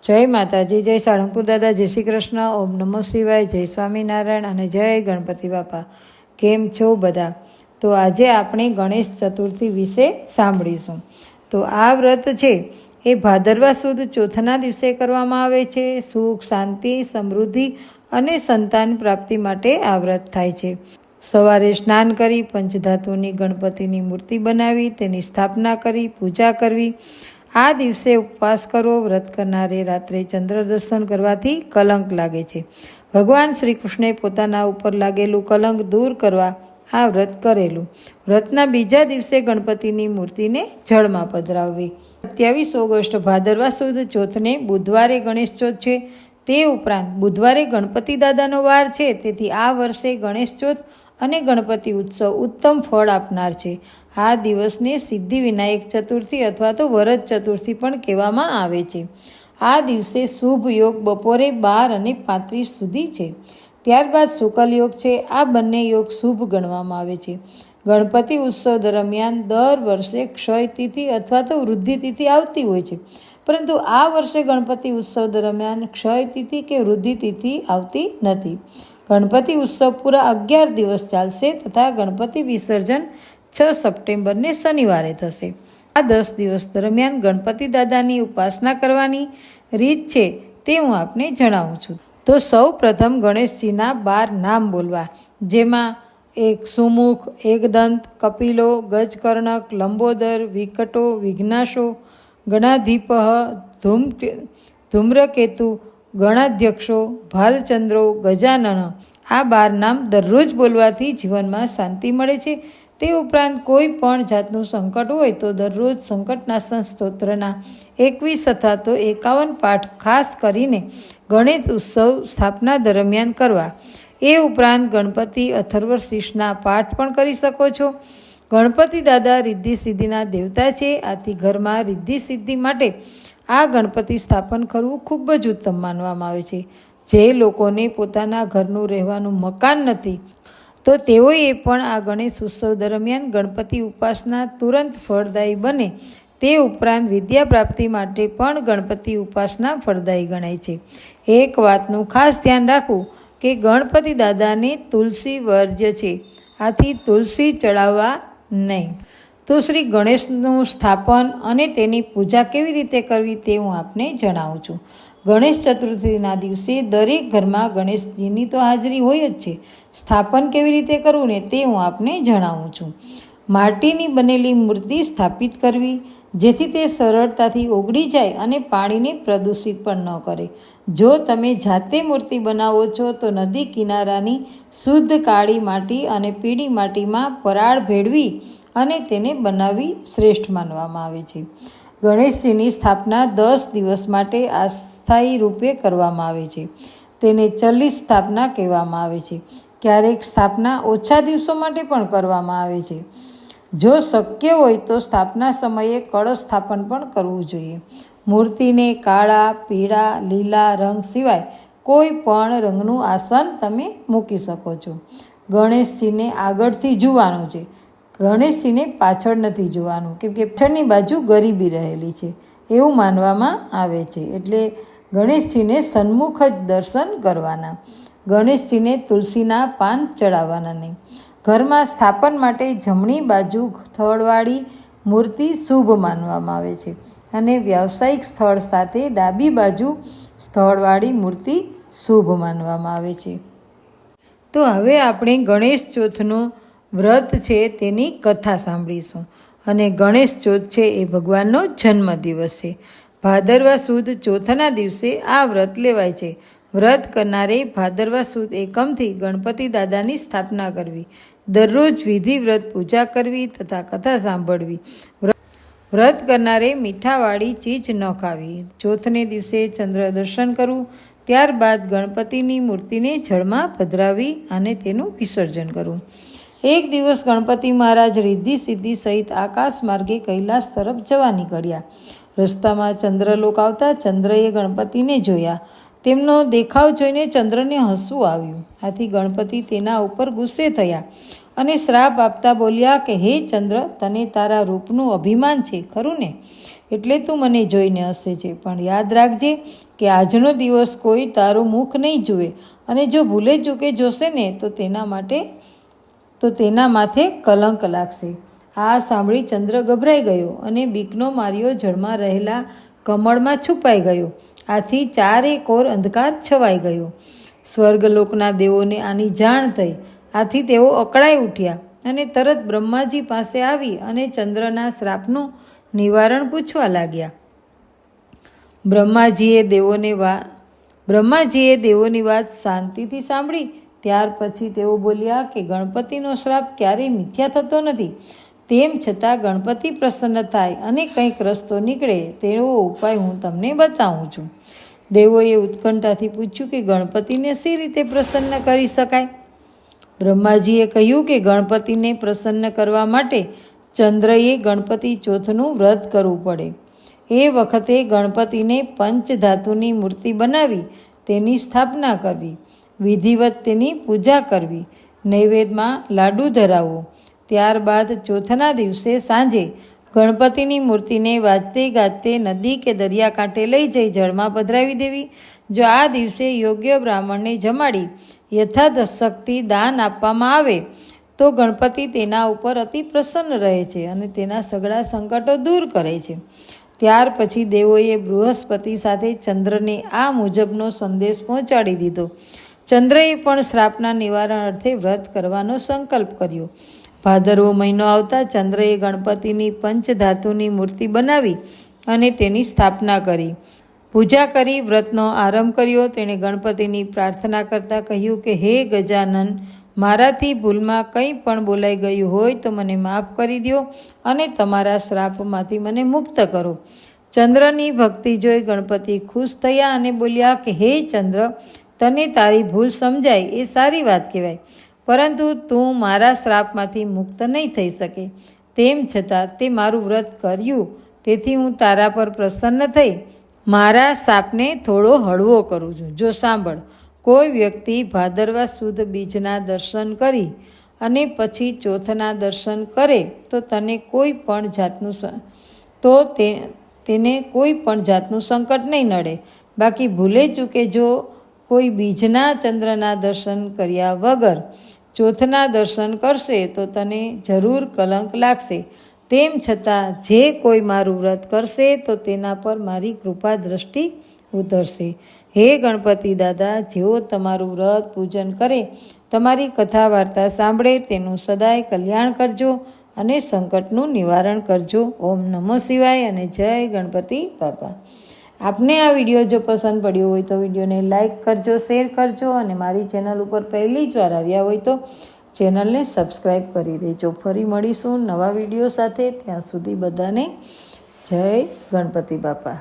જય માતાજી, જય સાળંગપુર દાદા, જય શ્રી કૃષ્ણ, ઓમ નમઃ શિવાય, જય સ્વામિનારાયણ અને જય ગણપતિ બાપા. કેમ છો બધા? તો આજે આપણે ગણેશ ચતુર્થી વિશે સાંભળીશું. તો આ વ્રત છે એ ભાદરવા સુદ ચોથના દિવસે કરવામાં આવે છે. સુખ, શાંતિ, સમૃદ્ધિ અને સંતાન પ્રાપ્તિ માટે આ વ્રત થાય છે. સવારે સ્નાન કરી પંચધાતુની ગણપતિની મૂર્તિ બનાવી તેની સ્થાપના કરી પૂજા કરવી. આ દિવસે ઉપવાસ કરવો. વ્રત કરનારે રાત્રે ચંદ્ર દર્શન કરવાથી કલંક લાગે છે. ભગવાન શ્રી કૃષ્ણે પોતાના ઉપર લાગેલું કલંક દૂર કરવા આ વ્રત કરેલું. વ્રતના બીજા દિવસે ગણપતિની મૂર્તિને જળમાં પધરાવવી. 27 ઓગસ્ટ ભાદરવા સુદ ચોથને બુધવારે ગણેશ ચોથ છે. તે ઉપરાંત બુધવારે ગણપતિ દાદાનો વાર છે. તેથી આ વર્ષે ગણેશ ચોથ અને ગણપતિ ઉત્સવ ઉત્તમ ફળ આપનાર છે. આ દિવસને સિદ્ધિ વિનાયક ચતુર્થી અથવા તો વરદ ચતુર્થી પણ કહેવામાં આવે છે. આ દિવસે શુભ યોગ બપોરે 12:35 સુધી છે. ત્યારબાદ શુકલ યોગ છે. આ બંને યોગ શુભ ગણવામાં આવે છે. ગણપતિ ઉત્સવ દરમિયાન દર વર્ષે ક્ષય તિથિ અથવા તો વૃદ્ધિ તિથિ આવતી હોય છે, પરંતુ આ વર્ષે ગણપતિ ઉત્સવ દરમિયાન ક્ષય તિથિ કે વૃદ્ધિ તિથિ આવતી નથી. ગણપતિ ઉત્સવ પૂરા 11 દિવસ ચાલશે તથા ગણપતિ વિસર્જન 6 સપ્ટેમ્બરને શનિવારે થશે. આ 10 દિવસ દરમિયાન ગણપતિ દાદાની ઉપાસના કરવાની રીત છે તે હું આપને જણાવું છું. તો સૌ પ્રથમ ગણેશજીના 12 નામ બોલવા, જેમાં એક સુમુખ, એકદંત, કપિલો, ગજકર્ણક, લંબોદર, વિકટો, વિઘ્નાશો, ગણાધિપઃ, ધૂમ્રકેતુ, ગણાધ્યક્ષો, ભાલચંદ્રો, ગજાનન. આ 12 નામ દરરોજ બોલવાથી જીવનમાં શાંતિ મળે છે. તે ઉપરાંત કોઈ પણ જાતનું સંકટ હોય તો દરરોજ સંકટનાશન સ્તોત્રના 21 અથવા તો 51 પાઠ ખાસ કરીને ગણેશ ઉત્સવ સ્થાપના દરમિયાન કરવા. એ ઉપરાંત ગણપતિ અથર્વશીર્ષના પાઠ પણ કરી શકો છો. ગણપતિ દાદા રિદ્ધિ સિદ્ધિના દેવતા છે. આથી ઘરમાં રિદ્ધિ સિદ્ધિ માટે આ ગણપતિ સ્થાપન કરવું ખૂબ જ ઉત્તમ માનવામાં આવે છે. જે લોકોને પોતાના ઘરનું રહેવાનું મકાન નથી તો તેઓએ પણ આ ગણેશ ઉત્સવ દરમિયાન ગણપતિ ઉપાસના તુરંત ફળદાયી બને. તે ઉપરાંત વિદ્યા પ્રાપ્તિ માટે પણ ગણપતિ ઉપાસના ફળદાયી ગણાય છે. એક વાતનું ખાસ ધ્યાન રાખવું કે ગણપતિ દાદાને તુલસી વર્જ્ય છે, આથી તુલસી ચડાવવા નહીં. તો શ્રી ગણેશનું સ્થાપન અને તેની પૂજા કેવી રીતે કરવી તે હું આપને જણાવું છું. ગણેશ ચતુર્થીના દિવસે દરેક ઘરમાં ગણેશજીની તો હાજરી હોય જ છે. સ્થાપન કેવી રીતે કરવું ને તે હું આપને જણાવું છું. માટીની બનેલી મૂર્તિ સ્થાપિત કરવી, જેથી તે સરળતાથી ઓગળી જાય અને પાણીને પ્રદૂષિત પણ ન કરે. જો તમે જાતે મૂર્તિ બનાવો છો તો નદી કિનારાની શુદ્ધ કાળી માટી અને પીળી માટીમાં પરાળ ભેળવી અને તેને બનાવવી શ્રેષ્ઠ માનવામાં આવે છે. ગણેશજીની સ્થાપના 10 દિવસ માટે અસ્થાયી રૂપે કરવામાં આવે છે. તેને ચલિત સ્થાપના કહેવામાં આવે છે. ક્યારેક સ્થાપના ઓછા દિવસો માટે પણ કરવામાં આવે છે. જો શક્ય હોય તો સ્થાપના સમયે કળશ સ્થાપન પણ કરવું જોઈએ. મૂર્તિને કાળા, પીળા, લીલા રંગ સિવાય કોઈ પણ રંગનું આસન તમે મૂકી શકો છો. ગણેશજીને આગળથી જોવાનું છે, ગણેશજીને પાછળ નથી જોવાનું, કેમ કે પાછળની બાજુ ગરીબી રહેલી છે એવું માનવામાં આવે છે. એટલે ગણેશજીને સન્મુખ જ દર્શન કરવાના. ગણેશજીને તુલસીના પાન ચડાવવાના નહીં. ઘરમાં સ્થાપન માટે જમણી બાજુ સ્થળવાળી મૂર્તિ શુભ માનવામાં આવે છે અને વ્યાવસાયિક સ્થળ સાથે ડાબી બાજુ સ્થળવાળી મૂર્તિ શુભ માનવામાં આવે છે. તો હવે આપણે ગણેશ ચોથનો વ્રત છે તેની કથા સાંભળીશું. અને ગણેશ ચોથ છે એ ભગવાનનો જન્મદિવસ છે. ભાદરવા સુદ ચોથના દિવસે આ વ્રત લેવાય છે. વ્રત કરનારે ભાદરવા સુદ એકમથી ગણપતિ દાદાની સ્થાપના કરવી, દરરોજ વિધિ વ્રત પૂજા કરવી તથા કથા સાંભળવી. વ્રત કરનારે મીઠાવાળી ચીજ ન ખાવી. ચોથને દિવસે ચંદ્ર દર્શન કરવું. ત્યારબાદ ગણપતિની મૂર્તિને જળમાં પધરાવી અને તેનું વિસર્જન કરવું. એક દિવસ ગણપતિ મહારાજ રિદ્ધિ સિદ્ધિ સહિત આકાશ માર્ગે કૈલાસ તરફ જવા નીકળ્યા. રસ્તામાં ચંદ્રલોક આવતા ચંદ્રએ ગણપતિને જોયા. તેમનો દેખાવ જોઈને ચંદ્રને હસવું આવ્યું. આથી ગણપતિ તેના ઉપર ગુસ્સે થયા અને શ્રાપ આપતા બોલ્યા કે હે ચંદ્ર, તને તારા રૂપનું અભિમાન છે ખરું ને? એટલે તું મને જોઈને હસે છે. પણ યાદ રાખજે કે આજનો દિવસ કોઈ તારું મુખ નહીં જુએ, અને જો ભૂલે ચૂકે જોશે ને તો તેના માથે કલંક લાગશે. આ સાંભળી ચંદ્ર ગભરાઈ ગયો અને બીકનો માર્યો જળમાં રહેલા કમળમાં છુપાઈ ગયો. આથી ચારે કોર અંધકાર છવાઈ ગયો. સ્વર્ગલોકના દેવોને આની જાણ થઈ. આથી તેઓ અકળાઈ ઉઠ્યા અને તરત બ્રહ્માજી પાસે આવી અને ચંદ્રના શ્રાપનું નિવારણ પૂછવા લાગ્યા. બ્રહ્માજીએ દેવોની વાત શાંતિથી સાંભળી. ત્યાર પછી તેઓ બોલ્યા કે ગણપતિનો શ્રાપ ક્યારેય મિથ્યા થતો નથી. તેમ છતાં ગણપતિ પ્રસન્ન થાય અને કંઈક રસ્તો નીકળે તેવો ઉપાય હું તમને બતાવું છું. દેવોએ ઉત્કંઠાથી પૂછ્યું કે ગણપતિને શી રીતે પ્રસન્ન કરી શકાય? બ્રહ્માજીએ કહ્યું કે ગણપતિને પ્રસન્ન કરવા માટે ચંદ્રએ ગણપતિ ચોથનું વ્રત કરવું પડે. એ વખતે ગણપતિને પંચધાતુની મૂર્તિ બનાવી તેની સ્થાપના કરવી, વિધિવત તેની પૂજા કરવી, નૈવેદ્યમાં લાડુ ધરાવવો. ત્યારબાદ ચોથના દિવસે સાંજે ગણપતિની મૂર્તિને વાજતે ગાજતે નદી કે દરિયાકાંઠે લઈ જઈ જળમાં પધરાવી દેવી. જો આ દિવસે યોગ્ય બ્રાહ્મણને જમાડી યથાશક્તિ દાન આપવામાં આવે તો ગણપતિ તેના ઉપર અતિ પ્રસન્ન રહે છે અને તેના સઘળા સંકટો દૂર કરે છે. ત્યાર પછી દેવોએ બૃહસ્પતિ સાથે ચંદ્રને આ મુજબનો સંદેશ પહોંચાડી દીધો. ચંદ્રએ પણ શ્રાપના નિવારણ અર્થે વ્રત કરવાનો સંકલ્પ કર્યો. ભાદરવો મહિનો આવતા ચંદ્રએ ગણપતિની પંચધાતુની મૂર્તિ બનાવી અને તેની સ્થાપના કરી, પૂજા કરી, વ્રતનો આરંભ કર્યો. તેણે ગણપતિની પ્રાર્થના કરતાં કહ્યું કે હે ગજાનન, મારાથી ભૂલમાં કંઈ પણ બોલાઈ ગયું હોય તો મને માફ કરી દો અને તમારા શ્રાપમાંથી મને મુક્ત કરો. ચંદ્રની ભક્તિ જોઈ ગણપતિ ખુશ થયા અને બોલ્યા કે હે ચંદ્ર, તને તારી ભૂલ સમજાય એ સારી વાત કહેવાય, પરંતુ તું મારા શ્રાપમાંથી મુક્ત નહીં થઈ શકે. તેમ છતાં તે મારું વ્રત કર્યું, તેથી હું તારા પર પ્રસન્ન થઈ મારા શાપને થોડો હળવો કરું છું. જો સાંભળ, કોઈ વ્યક્તિ ભાદરવા સુદ બીજના દર્શન કરી અને પછી ચોથના દર્શન કરે તો તેને કોઈ પણ જાતનું સંકટ નહીં નડે. બાકી ભૂલે ચૂકે જો કોઈ બીજના ચંદ્રના દર્શન કર્યા વગર ચોથના દર્શન કરશે તો તને જરૂર કલંક લાગશે. તેમ છતાં જે કોઈ મારું વ્રત કરશે તો તેના પર મારી કૃપા દ્રષ્ટિ ઉતરશે. હે ગણપતિ દાદા, જેઓ તમારું વ્રત પૂજન કરે, તમારી કથા વાર્તા સાંભળે, તેનું સદાય કલ્યાણ કરજો અને સંકટનું નિવારણ કરજો. ઓમ નમઃ શિવાય અને જય ગણપતિ બાપા. આપને આ વિડીયો જો પસંદ પડ્યો હોય તો વિડીયોને લાઈક કરજો, શેર કરજો અને મારી ચેનલ ઉપર પહેલી જ વાર આવ્યા હોય તો ચેનલને સબસ્ક્રાઈબ કરી દેજો. ફરી મળીશું નવા વિડીયો સાથે. ત્યાં સુધી બધાને જય ગણપતિ બાપા.